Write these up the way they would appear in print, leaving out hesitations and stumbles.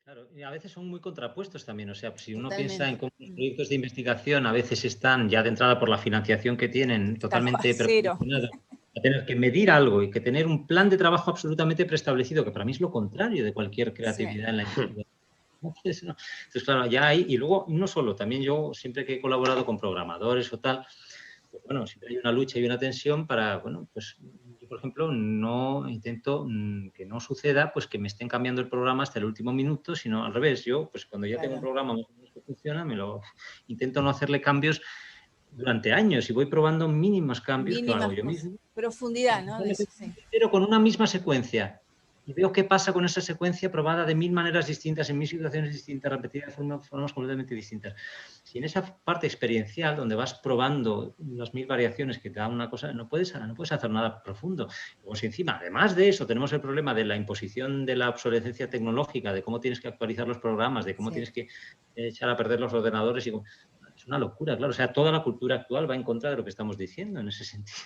Claro, y a veces son muy contrapuestos también. O sea, pues, si uno piensa en Totalmente. cómo los proyectos de investigación a veces están ya de entrada por la financiación que tienen Tal cual, totalmente cero. precondicionada a tener que medir algo y que tener un plan de trabajo absolutamente preestablecido, que para mí es lo contrario de cualquier Sí. creatividad en la investigación. Entonces, no. Entonces, claro, ya hay, y luego no solo, también yo siempre que he colaborado con programadores o tal, pues bueno, siempre hay una lucha y una tensión para, bueno, pues yo, por ejemplo, no intento que no suceda, pues que me estén cambiando el programa hasta el último minuto, sino al revés. Yo, pues cuando ya tengo un Claro. programa más o menos que funciona, intento no hacerle cambios durante años y voy probando mínimos cambios que hago Mínimas yo cosas. mismo, Profundidad, ¿no? De eso, sí. pero con una misma secuencia. Y veo qué pasa con esa secuencia probada de 1000 maneras distintas, en 1000 situaciones distintas, repetida de formas completamente distintas. Si en esa parte experiencial, donde vas probando las 1000 variaciones que te da una cosa, no puedes hacer nada profundo. Luego, si encima, además de eso, tenemos el problema de la imposición de la obsolescencia tecnológica, de cómo tienes que actualizar los programas, de cómo Sí. tienes que echar a perder los ordenadores. Es una locura, claro. O sea, toda la cultura actual va en contra de lo que estamos diciendo en ese sentido.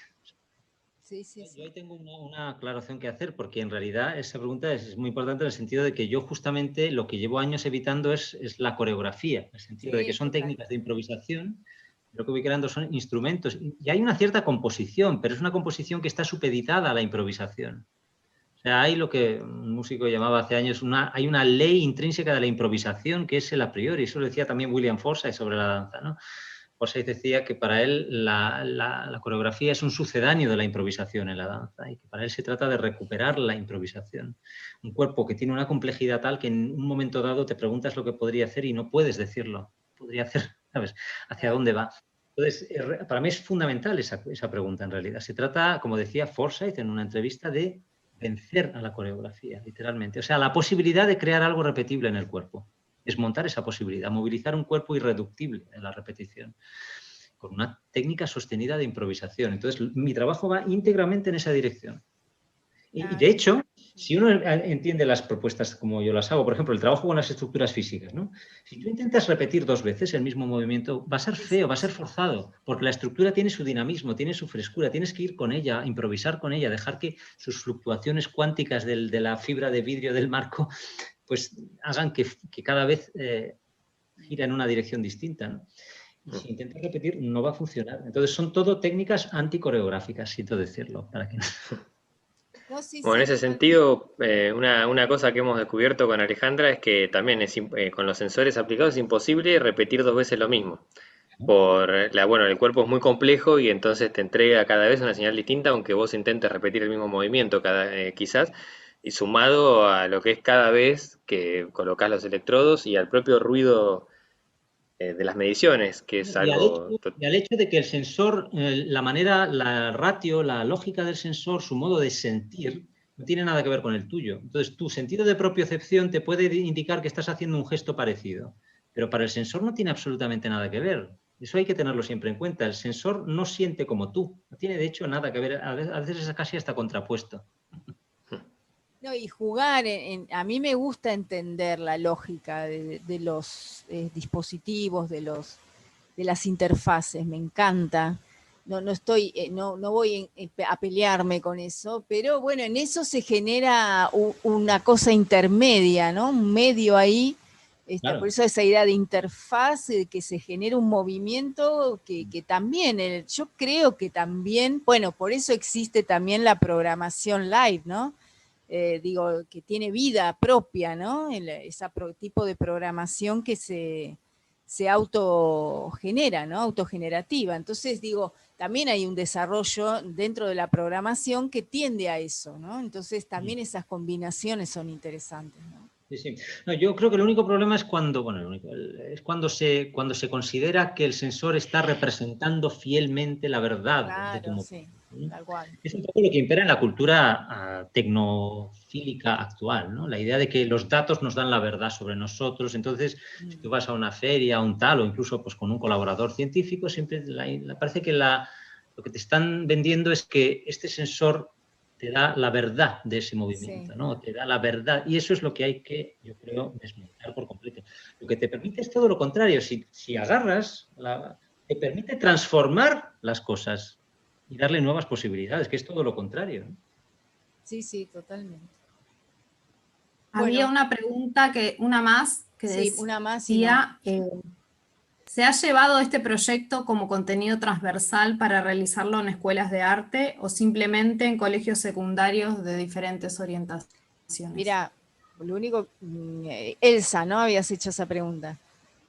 Sí, sí, Yo sí. ahí tengo una aclaración que hacer, porque en realidad esa pregunta es muy importante en el sentido de que yo justamente lo que llevo años evitando es la coreografía, en el sentido de que Sí, son total. técnicas de improvisación, lo que voy creando son instrumentos, y hay una cierta composición, pero es una composición que está supeditada a la improvisación. O sea, hay lo que un músico llamaba hace años, hay una ley intrínseca de la improvisación, que es el a priori. Eso lo decía también William Forsythe sobre la danza, ¿no? Forsythe decía que para él la coreografía es un sucedáneo de la improvisación en la danza y que para él se trata de recuperar la improvisación. Un cuerpo que tiene una complejidad tal que en un momento dado te preguntas lo que podría hacer y no puedes decirlo. Podría hacer, ¿sabes? ¿Hacia Claro. dónde va? Entonces, para mí es fundamental esa pregunta en realidad. Se trata, como decía Forsythe en una entrevista, de vencer a la coreografía, literalmente. O sea, la posibilidad de crear algo repetible en el cuerpo. Desmontar esa posibilidad, movilizar un cuerpo irreductible en la repetición, con una técnica sostenida de improvisación. Entonces, mi trabajo va íntegramente en esa dirección. Y Ah, de hecho, si uno entiende las propuestas como yo las hago, por ejemplo, el trabajo con las estructuras físicas, ¿no? Si tú intentas repetir 2 veces el mismo movimiento, va a ser es feo, va a ser imposible. forzado, porque la estructura tiene su dinamismo, tiene su frescura, tienes que ir con ella, improvisar con ella, dejar que sus fluctuaciones cuánticas de la fibra de vidrio del marco, pues hagan que cada vez gira en una dirección distinta, ¿no? Y si intentas repetir, no va a funcionar. Entonces, son todo técnicas anticoreográficas, siento decirlo, para que no. No, sí, Bueno, en sí, ese totalmente. sentido, una cosa que hemos descubierto con Alejandra es que también con los sensores aplicados es imposible repetir 2 veces lo mismo. Bueno, el cuerpo es muy complejo y entonces te entrega cada vez una señal distinta, aunque vos intentes repetir el mismo movimiento quizás, y sumado a lo que es cada vez que colocas los electrodos y al propio ruido de las mediciones, que es Y al algo... hecho, y al hecho de que el sensor, la manera, la ratio, la lógica del sensor, su modo de sentir, no tiene nada que ver con el tuyo. Entonces, tu sentido de propiocepción te puede indicar que estás haciendo un gesto parecido, pero para el sensor no tiene absolutamente nada que ver. Eso hay que tenerlo siempre en cuenta. El sensor no siente como tú, no tiene de hecho nada que ver. A veces es casi hasta contrapuesto. No, y jugar, a mí me gusta entender la lógica de los dispositivos, de las interfaces, me encanta. No, no estoy, no voy a pelearme con eso, pero bueno, en eso se genera una cosa intermedia, ¿no? Un medio ahí. Por Claro. eso esa idea de interfaz, que se genera un movimiento que también, yo creo que también, bueno, por eso existe también la programación live, ¿no? Digo, que tiene vida propia, ¿no? Ese tipo de programación que se autogenera, ¿no? Autogenerativa. Entonces, digo, también hay un desarrollo dentro de la programación que tiende a eso, ¿no? Entonces, también esas combinaciones son interesantes, ¿no? Sí, sí. No, yo creo que el único problema es cuando, bueno, es cuando se considera que el sensor está representando fielmente la verdad de tu Claro, movimiento, sí, ¿no? tal cual. Es un poco lo que impera en la cultura tecnofílica actual, ¿no? La idea de que los datos nos dan la verdad sobre nosotros. Entonces, si tú vas a una feria, a un tal, o incluso pues, con un colaborador científico, siempre parece que lo que te están vendiendo es que este sensor te da la verdad de ese Sí, movimiento, ¿no? Te da la verdad. Y eso es lo que hay que, yo creo, desmontar por completo. Lo que te permite es todo lo contrario. Si agarras, te permite transformar las cosas y darle nuevas posibilidades, que es todo lo contrario, ¿no? sí, sí, totalmente. Había Bueno, una pregunta, una más, que sí, una más y no. decía, ¿se ha llevado este proyecto como contenido transversal para realizarlo en escuelas de arte o simplemente en colegios secundarios de diferentes orientaciones? Mira, lo único, Elsa, ¿no? Habías hecho esa pregunta.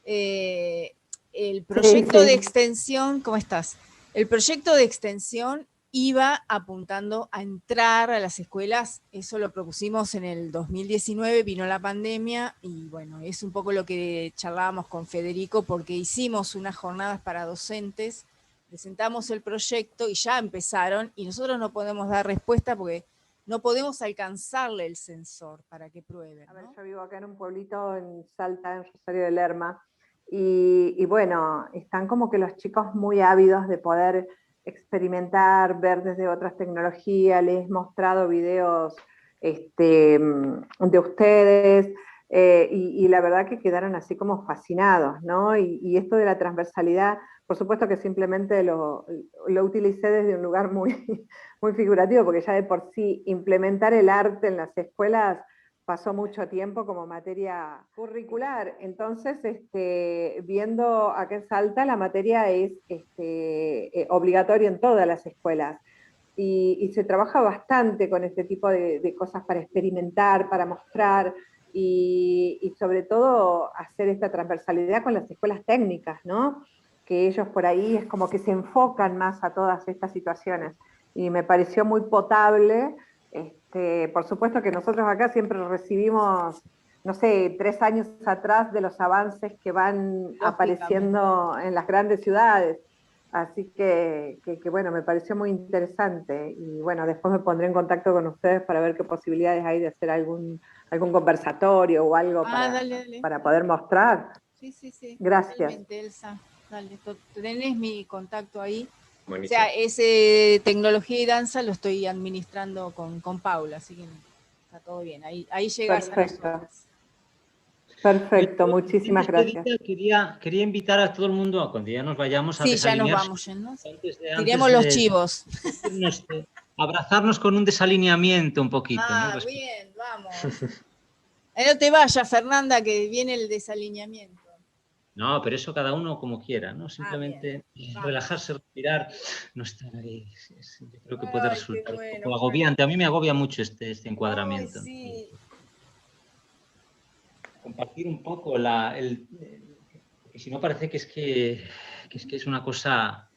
El proyecto de extensión, ¿cómo estás? El proyecto de extensión iba apuntando a entrar a las escuelas, eso lo propusimos en el 2019, vino la pandemia y bueno, es un poco lo que charlábamos con Federico porque hicimos unas jornadas para docentes, presentamos el proyecto y ya empezaron y nosotros no podemos dar respuesta porque no podemos alcanzarle el sensor para que prueben, ¿no? A ver, yo vivo acá en un pueblito en Salta, en Rosario de Lerma, y bueno, están como que los chicos muy ávidos de poder experimentar, ver desde otras tecnologías, les he mostrado videos de ustedes, y la verdad que quedaron así como fascinados, ¿no? Y esto de la transversalidad, por supuesto que simplemente lo utilicé desde un lugar muy, muy figurativo, porque ya de por sí implementar el arte en las escuelas pasó mucho tiempo como materia curricular. Entonces, viendo acá en Salta, la materia es obligatoria en todas las escuelas. Y se trabaja bastante con este tipo de cosas para experimentar, para mostrar y sobre todo hacer esta transversalidad con las escuelas técnicas, ¿no? Que ellos por ahí es como que se enfocan más a todas estas situaciones. Y me pareció muy potable. Por supuesto que nosotros acá siempre recibimos, no sé, 3 años atrás de los avances que van apareciendo en las grandes ciudades. Así que bueno, me pareció muy interesante y bueno, después me pondré en contacto con ustedes para ver qué posibilidades hay de hacer algún conversatorio o algo dale. para poder mostrar. Sí. Gracias. Totalmente, Elsa. Dale, tenés mi contacto ahí. Buenísimo. O sea, ese tecnología y danza lo estoy administrando con Paula, así que está todo bien. Ahí llegas Perfecto. a nosotros. Perfecto, muchísimas gracias. Quería invitar a todo el mundo, cuando ya nos vayamos, a Sí, ya nos desalinear. vamos yendo. Tiremos los chivos. Abrazarnos con un desalineamiento un poquito. ¿No? Bien, vamos. No te vayas, Fernanda, que viene el desalineamiento. No, pero eso cada uno como quiera, ¿no? Simplemente relajarse, respirar, no estar ahí. Yo creo que puede resultar un poco agobiante. A mí me agobia mucho este encuadramiento. Ay, sí. Compartir un poco porque si no parece que es una cosa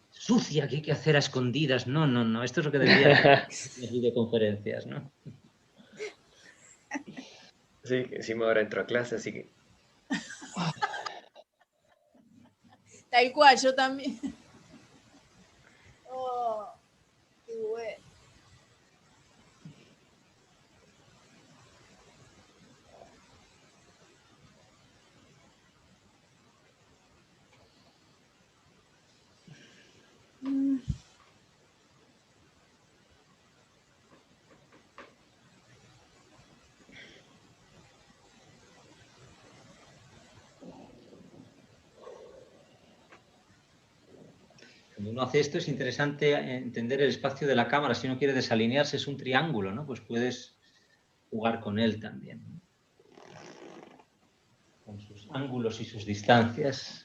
sucia que hay que hacer a escondidas. No. Esto es lo que debería ser las videoconferencias, ¿no? Sí, encima ahora entro a clase, así que... Tal cual, yo también. Oh, qué bueno. Cuando uno hace esto es interesante entender el espacio de la cámara. Si uno quiere desalinearse es un triángulo, ¿no? Pues puedes jugar con él también, ¿no? Con sus ángulos y sus distancias.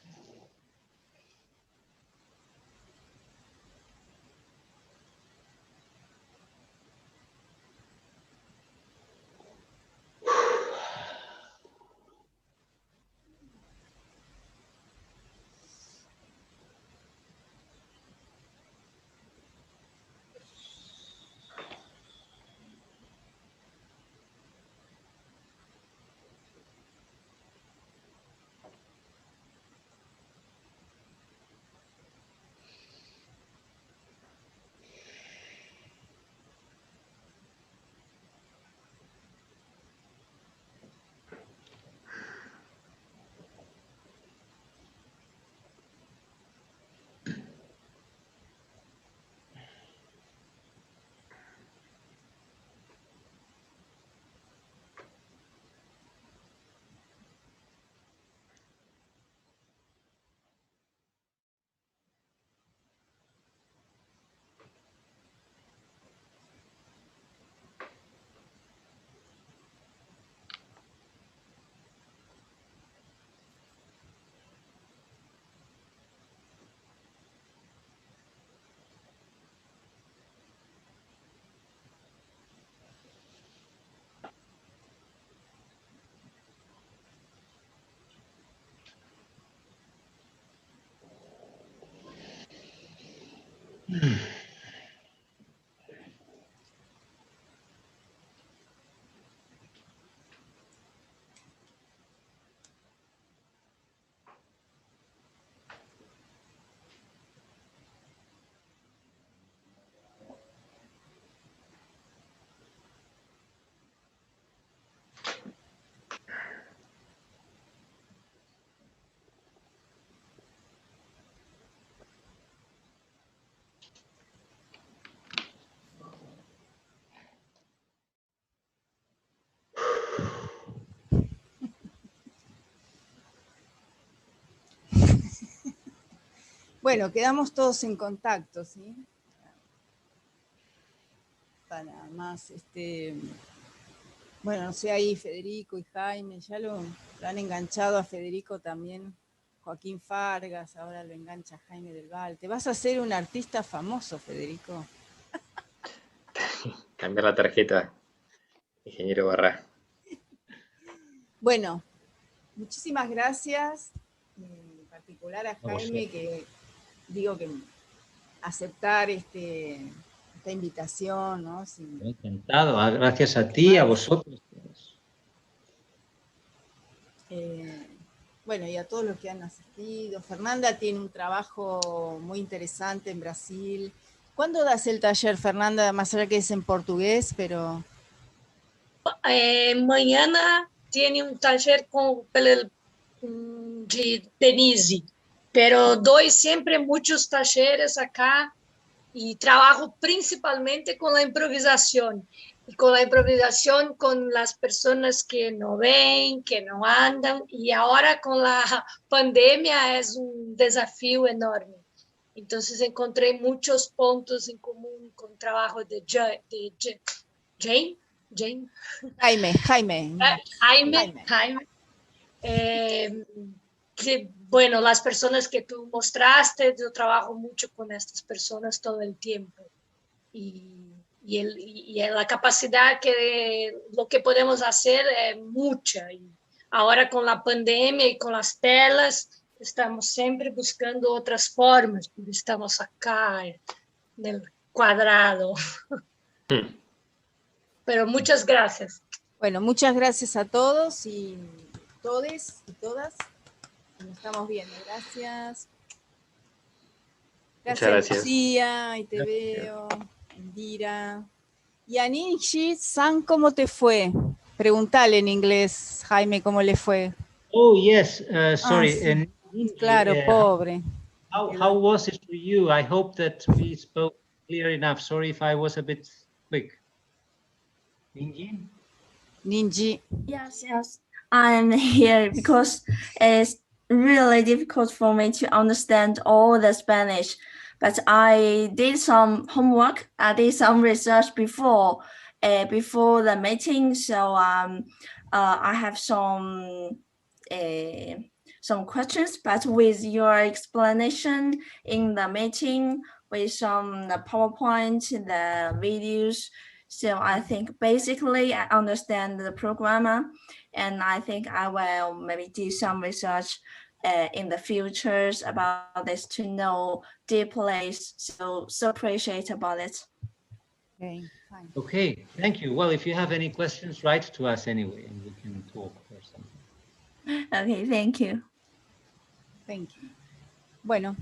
Bueno, quedamos todos en contacto, ¿sí? Para más, bueno, no sé, ahí Federico y Jaime, ya lo han enganchado a Federico también, Joaquín Fargas, ahora lo engancha Jaime del Val. Te vas a hacer un artista famoso, Federico. Cambiar la tarjeta, ingeniero Barra. Bueno, muchísimas gracias, en particular a Jaime, que digo que aceptar esta invitación, ¿no? Encantado, gracias a ti, a vosotros. Bueno, y a todos los que han asistido. Fernanda tiene un trabajo muy interesante en Brasil. ¿Cuándo das el taller, Fernanda? Más allá que es en portugués, pero... Mañana tiene un taller de Denise, pero doy siempre muchos talleres acá y trabajo principalmente con la improvisación. Y con la improvisación con las personas que no ven, que no andan, y ahora con la pandemia es un desafío enorme. Entonces encontré muchos puntos en común con trabajo de Jaime. Bueno, las personas que tú mostraste, yo trabajo mucho con estas personas todo el tiempo. Y la capacidad que lo que podemos hacer es mucha. Y ahora con la pandemia y con las telas, estamos siempre buscando otras formas, porque estamos acá en el cuadrado. Pero muchas gracias. Bueno, muchas gracias a todos y todes y todas. Nos estamos viendo. Gracias. Gracias, Lucía, y te veo. Indira. Y a Ninji-san, ¿cómo te fue? Preguntale en inglés, Jaime, ¿cómo le fue? Oh, yes, sorry. Sí. Claro, pobre. How was it for you? I hope that we spoke clear enough. Sorry if I was a bit quick. Ninji. Yes. I'm here because it's really difficult for me to understand all the Spanish. But I did some homework. I did some research before the meeting. So I have some questions. But with your explanation in the meeting, with the PowerPoint, the videos, so I think basically I understand the programmer, and I think I will maybe do some research in the futures about this to know deeply. So appreciate about it. Okay, fine. Okay, thank you. Well, if you have any questions, write to us anyway, and we can talk or something. Okay, thank you. Thank you. Bueno,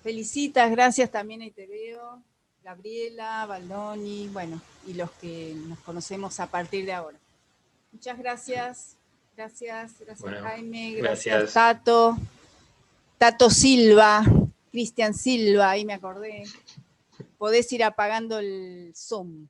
felicitas, gracias también ahí te veo. Gabriela, Baldoni, bueno, y los que nos conocemos a partir de ahora. Muchas gracias. Gracias bueno, Jaime, gracias Tato Silva, Cristian Silva, ahí me acordé. Podés ir apagando el Zoom.